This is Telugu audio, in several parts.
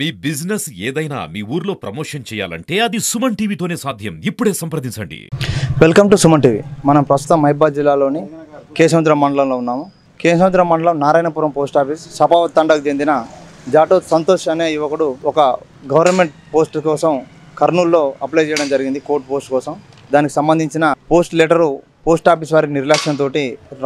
మీ బిజినెస్ ఏదైనా మీ ఊర్లో ప్రమోషన్ చేయాలంటే అది సుమన్ టీవీతోనే సాధ్యం. ఇప్పుడే సంప్రదించండి. Welcome to Suman TV. మనం ప్రస్తుతం మహబూబాబాద్ జిల్లాలోని కేశవంతపురం మండలంలో ఉన్నాము. కేశవంతపురం మండలం నారాయణపురం పోస్ట్ ఆఫీస్ సపావత్ తండాకు చెందిన జాటో సంతోష్ అనే యువకుడు ఒక గవర్నమెంట్ పోస్ట్ కోసం కర్నూలులో అప్లై చేయడం జరిగింది, కోర్టు పోస్ట్ కోసం. దానికి సంబంధించిన పోస్ట్ లెటరు పోస్ట్ ఆఫీస్ వారి నిర్లక్ష్యంతో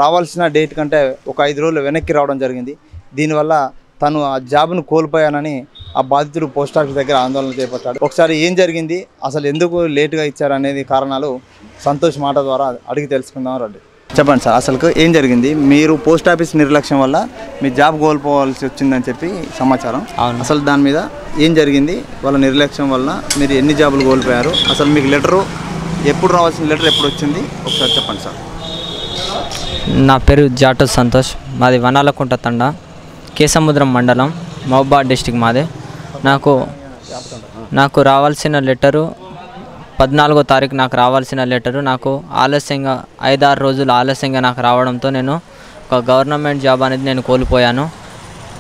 రావాల్సిన డేట్ కంటే ఒక 5 రోజులు వెనక్కి రావడం జరిగింది. దీనివల్ల తను ఆ జాబ్ను కోల్పోయానని ఆ బాధితుడు పోస్ట్ ఆఫీస్ దగ్గర ఆందోళన చేపట్టాడు. ఒకసారి ఏం జరిగింది, అసలు ఎందుకు లేటుగా ఇచ్చారు అనేది కారణాలు సంతోష్ మాట ద్వారా అడిగి తెలుసుకుందాం రండి. చెప్పండి సార్, అసలు ఏం జరిగింది? మీరు పోస్ట్ ఆఫీస్ నిర్లక్ష్యం వల్ల మీ జాబ్ కోల్పోవాల్సి వచ్చిందని చెప్పి సమాచారం. అసలు దాని మీద ఏం జరిగింది? వాళ్ళ నిర్లక్ష్యం వల్ల మీరు ఎన్ని జాబులు కోల్పోయారు? అసలు మీకు లెటరు ఎప్పుడు రావాల్సిన లెటర్ ఎప్పుడు వచ్చింది ఒకసారి చెప్పండి సార్. నా పేరు జాటో సంతోష్, మాది వనాలకుంట తండా, కేసముద్రం మండలం, మహబూబాబాద్ డిస్టిక్ మాది. నాకు రావాల్సిన లెటరు 14వ తారీఖు నాకు రావాల్సిన లెటరు నాకు ఆలస్యంగా 5-6 రోజులు ఆలస్యంగా నాకు రావడంతో నేను ఒక గవర్నమెంట్ జాబ్ అనేది నేను కోల్పోయాను.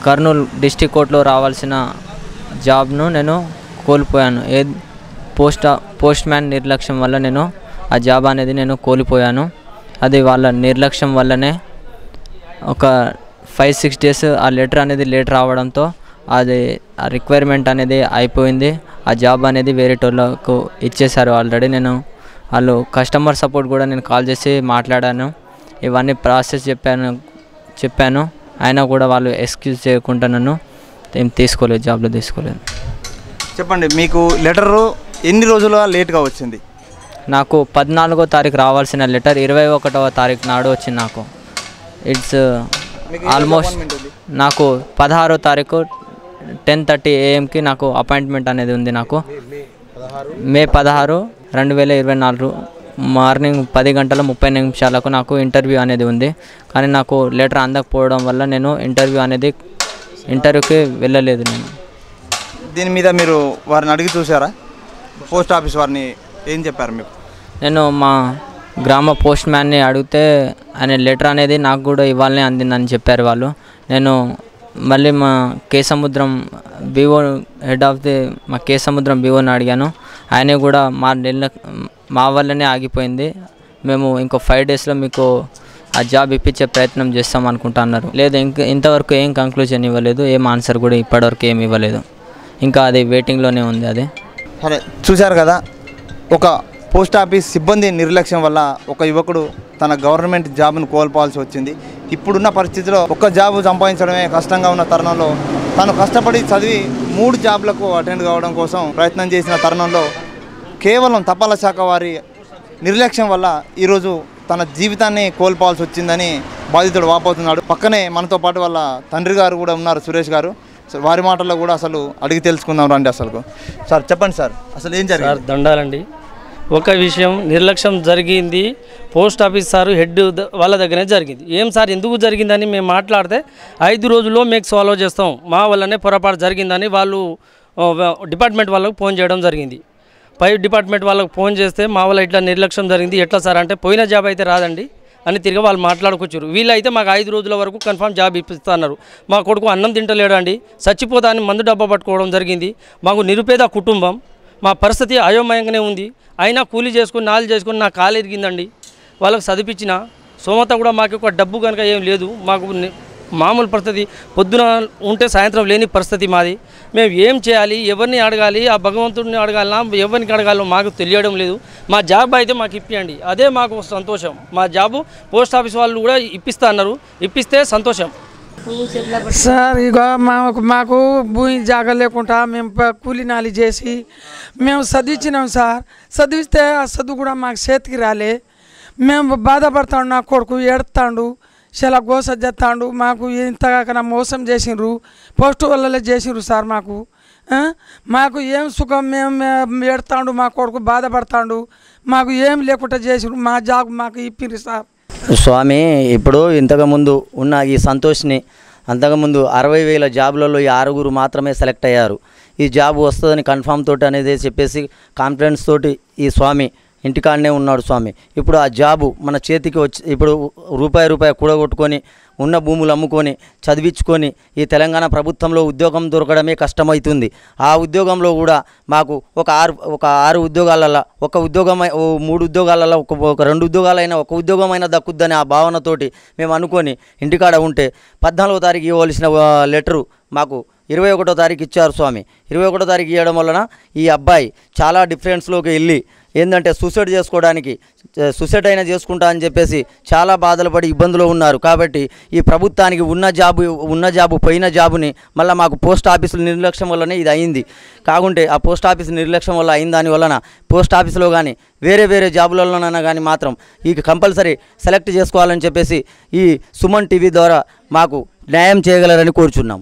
కర్నూలు డిస్టిక్ కోర్టులో రావాల్సిన జాబ్ను నేను కోల్పోయాను. పోస్ట్ మ్యాన్ నిర్లక్ష్యం వల్ల నేను ఆ జాబ్ అనేది నేను కోల్పోయాను. అది వాళ్ళ నిర్లక్ష్యం వల్లనే ఒక 5-6 డేస్ ఆ లెటర్ అనేది లేట్ రావడంతో అది ఆ రిక్వైర్మెంట్ అనేది అయిపోయింది. ఆ జాబ్ అనేది వేరేటోళ్ళకు ఇచ్చేశారు ఆల్రెడీ. వాళ్ళు కస్టమర్ సపోర్ట్ కూడా నేను కాల్ చేసి మాట్లాడాను, ఇవన్నీ ప్రాసెస్ చెప్పాను. అయినా కూడా వాళ్ళు ఎక్స్క్యూజ్ చేయకుండా నన్ను ఏం తీసుకోలేదు, జాబ్లో తీసుకోలేదు. చెప్పండి, మీకు లెటరు ఎన్ని రోజులుగా లేట్గా వచ్చింది? నాకు 14వ తారీఖు రావాల్సిన లెటర్ 21వ తారీఖు నాడు వచ్చింది. నాకు ఇట్స్ ఆల్మోస్ట్ నాకు 16వ తారీఖు 10:30 AM నాకు అపాయింట్మెంట్ అనేది ఉంది. నాకు మే 16, 2024 మార్నింగ్ 10:30 నాకు ఇంటర్వ్యూ అనేది ఉంది. కానీ నాకు లెటర్ అందకపోవడం వల్ల నేను ఇంటర్వ్యూకి వెళ్ళలేదు. దీని మీద మీరు వారిని అడిగి చూసారా? పోస్ట్ ఆఫీస్ వారిని ఏం చెప్పారు మీకు? నేను మా గ్రామ పోస్ట్ మ్యాన్ని అడిగితే ఆయన లెటర్ అనేది నాకు కూడా ఇవ్వాలని అందిందని చెప్పారు వాళ్ళు. నేను మళ్ళీ మా కేసముద్రం బీఓ మా కేసముద్రం బీఓని అడిగాను. ఆయన కూడా మా వల్లనే ఆగిపోయింది, మేము ఇంకో 5 డేస్లో మీకు ఆ జాబ్ ఇప్పించే ప్రయత్నం చేస్తాం అనుకుంటా అన్నారు. లేదు, ఇంతవరకు ఏం కంక్లూజన్ ఇవ్వలేదు, ఏం ఆన్సర్ కూడా ఇప్పటివరకు ఏమి ఇవ్వలేదు. ఇంకా అది వెయిటింగ్లోనే ఉంది. అది సరే, చూశారు కదా, ఒక పోస్ట్ ఆఫీస్ సిబ్బంది నిర్లక్ష్యం వల్ల ఒక యువకుడు తన గవర్నమెంట్ జాబ్ను కోల్పోవాల్సి వచ్చింది. ఇప్పుడున్న పరిస్థితిలో ఒక్క జాబ్ సంపాదించడమే కష్టంగా ఉన్న తరుణంలో తను కష్టపడి చదివి 3 జాబ్లకు అటెండ్ కావడం కోసం ప్రయత్నం చేసిన తరుణంలో కేవలం తపాలా శాఖ వారి నిర్లక్ష్యం వల్ల ఈరోజు తన జీవితాన్ని కోల్పోవాల్సి వచ్చిందని బాధితుడు వాపోతున్నాడు. పక్కనే మనతో పాటు వాళ్ళ తండ్రి గారు కూడా ఉన్నారు, సురేష్ గారు. వారి మాటల్లో కూడా అసలు అడిగి తెలుసుకుందాం రండి. అసలు సార్ చెప్పండి సార్, అసలు ఏం జరిగింది? సార్ దండాలండి. ఒక విషయం నిర్లక్ష్యం జరిగింది, పోస్ట్ ఆఫీస్ సారు హెడ్ వాళ్ళ దగ్గరే జరిగింది. ఏం సార్ ఎందుకు జరిగిందని మేము మాట్లాడితే 5 రోజుల్లో మీకు సాల్వ్ చేస్తాం, మా వల్లనే పొరపాటు జరిగిందని వాళ్ళు డిపార్ట్మెంట్ వాళ్ళకు ఫోన్ చేయడం జరిగింది. పై డిపార్ట్మెంట్ వాళ్ళకు ఫోన్ చేస్తే మా వల్ల ఇట్లా నిర్లక్ష్యం జరిగింది, ఎట్లా సార్ అంటే పోయిన జాబ్ అయితే రాదండి అని తిరిగి వాళ్ళు మాట్లాడుకొచ్చారు. వీళ్ళైతే మాకు 5 రోజుల వరకు కన్ఫర్మ్ జాబ్ ఇప్పిస్తున్నారు. మా కొడుకు అన్నం తింటలేడు అండి, చచ్చిపోతా అని మందు డబ్బా పట్టుకోవడం జరిగింది. మాకు నిరుపేద కుటుంబం, మా పరిస్థితి అయోమయంగానే ఉంది. అయినా కూలీ చేసుకుని 4 చేసుకుని నా కాలు ఎరిగిందండి. వాళ్ళకు చదివించిన సోమత కూడా మాకు ఒక డబ్బు కనుక ఏం లేదు. మాకు మామూలు పరిస్థితి, పొద్దున ఉంటే సాయంత్రం లేని పరిస్థితి మాది. మేము ఏం చేయాలి, ఎవరిని అడగాలి, ఆ భగవంతుడిని అడగాలన్నా ఎవరికి అడగాలో మాకు తెలియడం లేదు. మా జాబ్ అయితే మాకు ఇప్పియండి, అదే మాకు సంతోషం. మా జాబు పోస్ట్ ఆఫీస్ వాళ్ళు కూడా ఇప్పిస్తా అన్నారు, ఇప్పిస్తే సంతోషం. సార్ ఇక మాకు భూమి జాగా లేకుండా మేము కూలీనాలి చేసి మేము చదివించినాం సార్. చదివిస్తే ఆ చదువు కూడా మాకు చేతికి రాలే. మేము బాధపడతాడు, నా కొడుకు ఏడుతాడు, చాలా గోస చేస్తాడు. మాకు ఇంతగా మోసం చేసిండ్రు, పోస్ట్ వల్లలే చేసిండ్రు సార్. మాకు ఏం సుఖం, మేము ఏడుతాడు, మా కొడుకు బాధపడతాడు, మాకు ఏం లేకుండా చేసిండ్రు. మా జాబ్ మాకు ఇప్పిండ్రు సార్. స్వామి, ఇప్పుడు ఇంతకుముందు ఉన్న ఈ సంతోష్ని అంతకుముందు 60,000 జాబులలో 6 మాత్రమే సెలెక్ట్ అయ్యారు. ఈ జాబ్ వస్తుందని కన్ఫామ్ తోటి అనేది చెప్పేసి కాన్ఫిడెన్స్ తోటి ఈ స్వామి ఇంటికాడనే ఉన్నాడు స్వామి. ఇప్పుడు ఆ జాబు మన చేతికి వచ్చి ఇప్పుడు రూపాయి కూడగొట్టుకొని ఉన్న భూములు అమ్ముకొని చదివించుకొని ఈ తెలంగాణ ప్రభుత్వంలో ఉద్యోగం దొరకడమే కష్టమవుతుంది. ఆ ఉద్యోగంలో కూడా మాకు ఒక ఆరు ఉద్యోగాలలో ఒక ఉద్యోగం 3 ఉద్యోగాలలో ఒక 2 ఉద్యోగాలైనా ఒక ఉద్యోగమైనా దక్కుద్దని ఆ భావనతోటి మేము అనుకొని ఇంటికాడ ఉంటే 14వ తారీఖు ఇవ్వవలసిన లెటరు మాకు 21వ తారీఖు ఇచ్చారు స్వామి. 21వ తారీఖు ఇవ్వడం వలన ఈ అబ్బాయి చాలా డిఫరెన్స్లోకి వెళ్ళి ఏంటంటే సూసైడ్ అయినా చేసుకుంటా అని చెప్పేసి చాలా బాధలు పడి ఇబ్బందులో ఉన్నారు. కాబట్టి ఈ ప్రభుత్వానికి ఉన్న జాబు పోయిన జాబుని మళ్ళీ మాకు పోస్ట్ ఆఫీసుల నిర్లక్ష్యం వల్లనే ఇది అయింది. కాకుంటే ఆ పోస్ట్ ఆఫీస్ నిర్లక్ష్యం వల్ల అయిన దాని వలన పోస్ట్ ఆఫీసులో కానీ వేరే జాబులలోనైనా కానీ మాత్రం ఈ కంపల్సరీ సెలెక్ట్ చేసుకోవాలని చెప్పేసి ఈ సుమన్ టీవీ ద్వారా మాకు న్యాయం చేయగలరని కోరుచున్నాం.